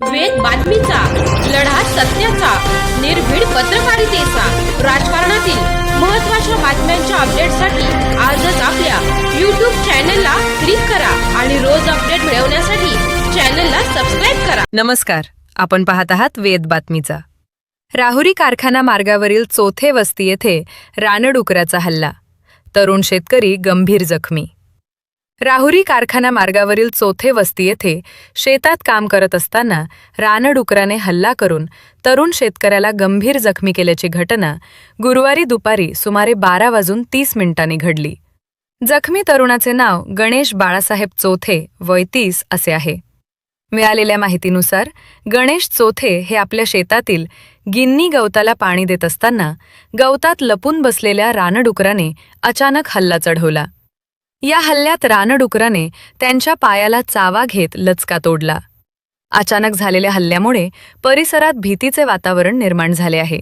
वेद बातमीचा, लढा सत्याचा, निर्भीड पत्रकारितेचा, राजकारणातील महत्त्वाच्या बातम्यांच्या अपडेटसाठी आजच आपल्या YouTube चॅनलला क्लिक करा आणि रोज अपडेट मिळवण्यासाठी चॅनलला सबस्क्राइब करा. नमस्कार, आपण पाहत आहात वेद बातमीचा. राहुरी कारखाना मार्गावरील चौथे वस्ती येथे रानडुकराचा हल्ला, तरुण शेतकरी गंभीर जखमी. राहुरी कारखाना मार्गावरील चौथे वस्ती येथे शेतात काम करत असताना रानडुकराने हल्ला करून तरुण शेतकऱ्याला गंभीर जखमी केल्याची घटना गुरुवारी दुपारी सुमारे 12:30 घडली. जखमी तरुणाचे नाव गणेश बाळासाहेब चौथे, वय 30 असे आहे. मिळालेल्या माहितीनुसार गणेश चौथे हे आपल्या शेतातील गिन्नी गवताला पाणी देत असताना गवतात लपून बसलेल्या रानडुकराने अचानक हल्ला चढवला. या हल्ल्यात रानडुकराने त्यांच्या पायाला चावा घेत लचका तोडला. अचानक झालेल्या हल्ल्यामुळे परिसरात भीतीचे वातावरण निर्माण झाले आहे.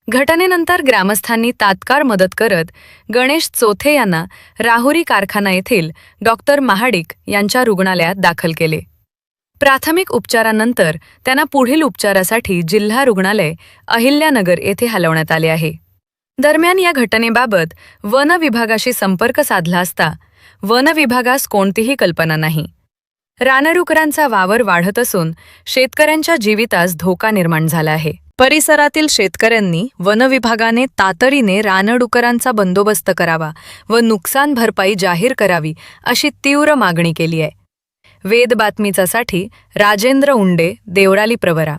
घटनेनंतर ग्रामस्थांनी तात्काळ मदत करत गणेश चौथे यांना राहुरी कारखाना येथील डॉक्टर महाडिक यांच्या रुग्णालयात दाखल केले. प्राथमिक उपचारानंतर त्यांना पुढील उपचारासाठी जिल्हा रुग्णालय अहिल्यानगर येथे हलवण्यात आले आहे. दरम्यान या घटनेबाबत वन विभागाशी संपर्क साधला असता वन विभागास कोणतीही कल्पना नाही. रानडुकरांचा वावर वाढत असून शेतकऱ्यांच्या जीवितास धोका निर्माण झाला आहे. परिसरातील शेतकऱ्यांनी वन विभागाने तातडीने रानडुकरांचा बंदोबस्त करावा व नुकसान भरपाई जाहीर करावी अशी तीव्र मागणी केली आहे. वेद बातमीचासाठी राजेंद्र उंडे, देवळाली प्रवरा.